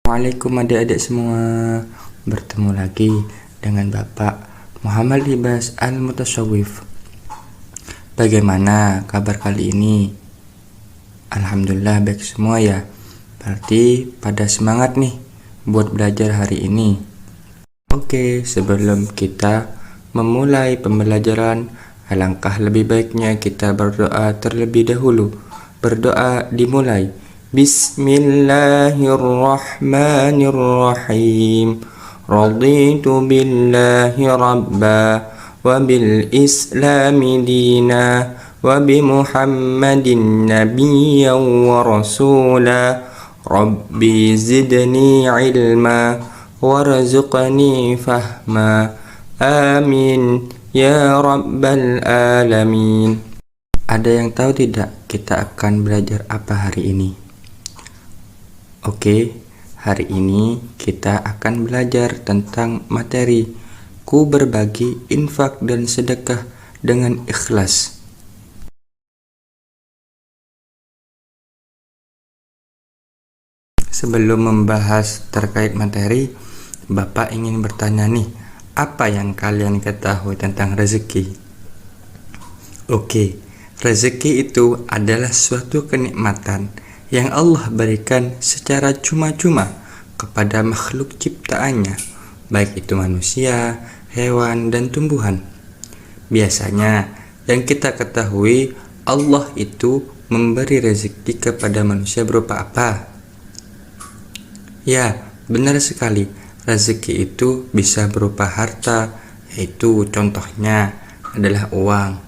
Assalamualaikum adik-adik semua. Bertemu lagi dengan Bapak Muhammad Libas Al-Mutasawwif. Bagaimana kabar kali ini? Alhamdulillah baik semua ya. Berarti pada semangat nih buat belajar hari ini. Oke, sebelum kita memulai pembelajaran, alangkah lebih baiknya kita berdoa terlebih dahulu. Berdoa dimulai. Bismillahirrahmanirrahim. Raditu billahi rabba wa bil islami dina wa bi Muhammadin nabiyyan wa rasula. Rabbi zidni ilma warzuqni fahma. Amin ya rabbal alamin. Ada yang tahu tidak kita akan belajar apa hari ini? Oke, hari ini kita akan belajar tentang materi ku berbagi infak dan sedekah dengan ikhlas. Sebelum membahas terkait materi, Bapak ingin bertanya nih, apa yang kalian ketahui tentang rezeki? Oke, rezeki itu adalah suatu kenikmatan yang Allah berikan secara cuma-cuma kepada makhluk ciptaannya, baik itu manusia, hewan, dan tumbuhan. Biasanya yang kita ketahui, Allah itu memberi rezeki kepada manusia berupa apa? Ya, benar sekali. Rezeki itu bisa berupa harta, yaitu contohnya adalah uang.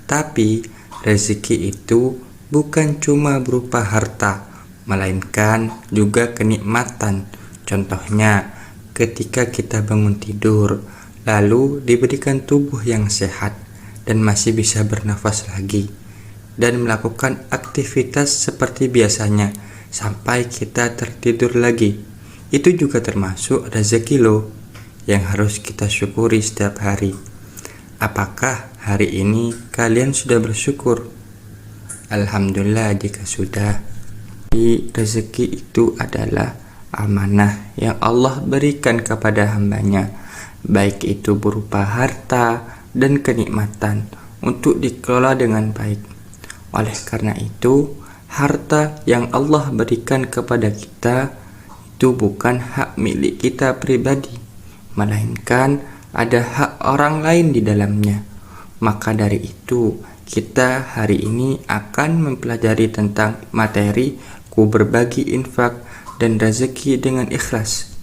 Tapi rezeki itu bukan cuma berupa harta, melainkan juga kenikmatan. Contohnya, ketika kita bangun tidur, lalu diberikan tubuh yang sehat dan masih bisa bernafas lagi, dan melakukan aktivitas seperti biasanya sampai kita tertidur lagi. Itu juga termasuk rezeki loh, yang harus kita syukuri setiap hari. Apakah hari ini kalian sudah bersyukur? Alhamdulillah jika sudah. Rezeki itu adalah amanah yang Allah berikan kepada hambanya, baik itu berupa harta dan kenikmatan, untuk dikelola dengan baik. Oleh karena itu, harta yang Allah berikan kepada kita itu bukan hak milik kita pribadi, melainkan ada hak orang lain di dalamnya. Maka dari itu, kita hari ini akan mempelajari tentang materi ku berbagi infak dan rezeki dengan ikhlas.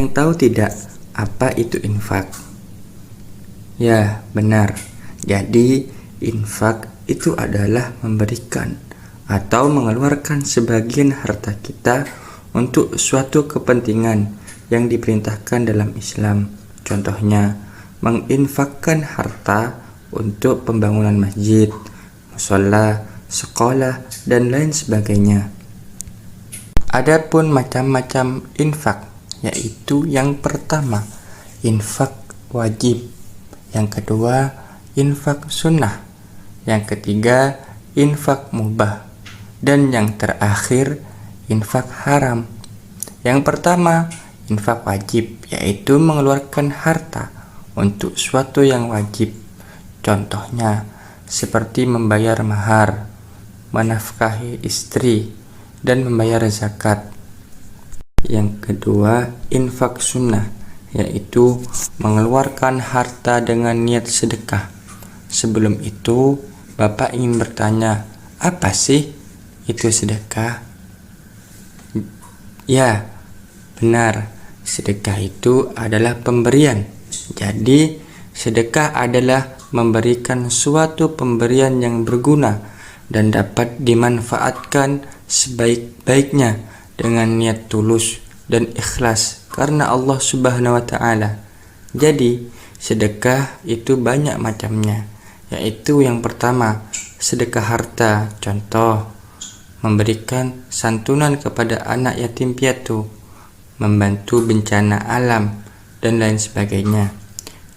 Yang tahu tidak apa itu infak? Ya, benar. Jadi, infak itu adalah memberikan atau mengeluarkan sebagian harta kita untuk suatu kepentingan yang diperintahkan dalam Islam. Contohnya, menginfakkan harta untuk pembangunan masjid, mushola, sekolah, dan lain sebagainya. Adapun macam-macam infak, yaitu yang pertama, infak wajib, yang kedua, infak sunnah, yang ketiga, infak mubah, dan yang terakhir, infak haram. Yang pertama, infak wajib, yaitu mengeluarkan harta untuk suatu yang wajib. Contohnya, seperti membayar mahar, menafkahi istri, dan membayar zakat. Yang kedua, infak sunnah, yaitu mengeluarkan harta dengan niat sedekah. Sebelum itu, Bapak ingin bertanya, apa sih itu sedekah? Ya, benar. Sedekah itu adalah pemberian. Jadi, sedekah adalah memberikan suatu pemberian yang berguna dan dapat dimanfaatkan sebaik-baiknya dengan niat tulus dan ikhlas karena Allah Subhanahu wa Ta'ala. Jadi, sedekah itu banyak macamnya, yaitu yang pertama, sedekah harta. Contoh, memberikan santunan kepada anak yatim piatu, membantu bencana alam, dan lain sebagainya.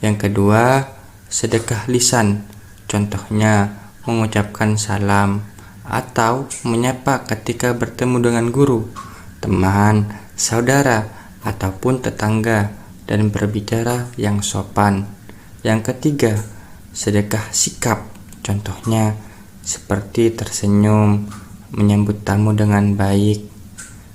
Yang kedua, sedekah lisan. Contohnya, mengucapkan salam atau menyapa ketika bertemu dengan guru, teman, saudara, ataupun tetangga, dan berbicara yang sopan. Yang ketiga, sedekah sikap. Contohnya seperti tersenyum, menyambut tamu dengan baik.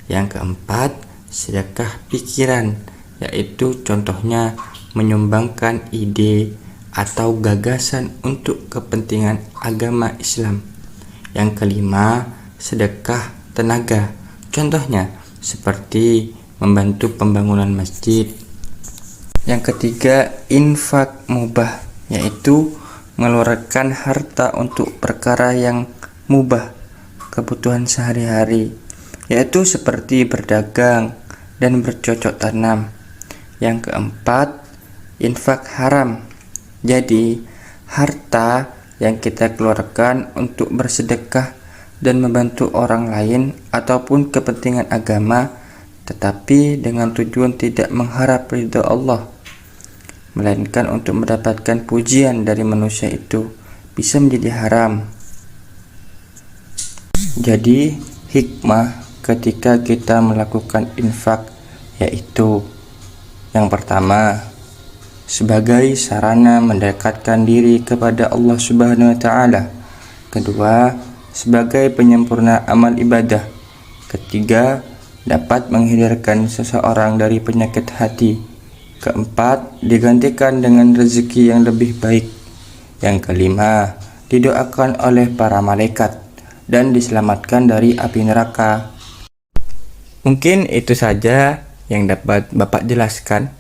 Yang keempat, sedekah pikiran, yaitu contohnya menyumbangkan ide atau gagasan untuk kepentingan agama Islam. Yang kelima, sedekah tenaga. Contohnya seperti membantu pembangunan masjid. Yang ketiga, infak mubah, yaitu mengeluarkan harta untuk perkara yang mubah, kebutuhan sehari-hari, yaitu seperti berdagang dan bercocok tanam. Yang keempat, infak haram. Jadi, harta yang kita keluarkan untuk bersedekah dan membantu orang lain ataupun kepentingan agama, tetapi dengan tujuan tidak mengharap ridha Allah, melainkan untuk mendapatkan pujian dari manusia, itu bisa menjadi haram. Jadi, hikmah ketika kita melakukan infak yaitu yang pertama, sebagai sarana mendekatkan diri kepada Allah Subhanahu wa taala. Kedua, sebagai penyempurna amal ibadah. Ketiga, dapat menghindarkan seseorang dari penyakit hati. Keempat, digantikan dengan rezeki yang lebih baik. Yang kelima, didoakan oleh para malaikat dan diselamatkan dari api neraka. Mungkin itu saja yang dapat Bapak jelaskan.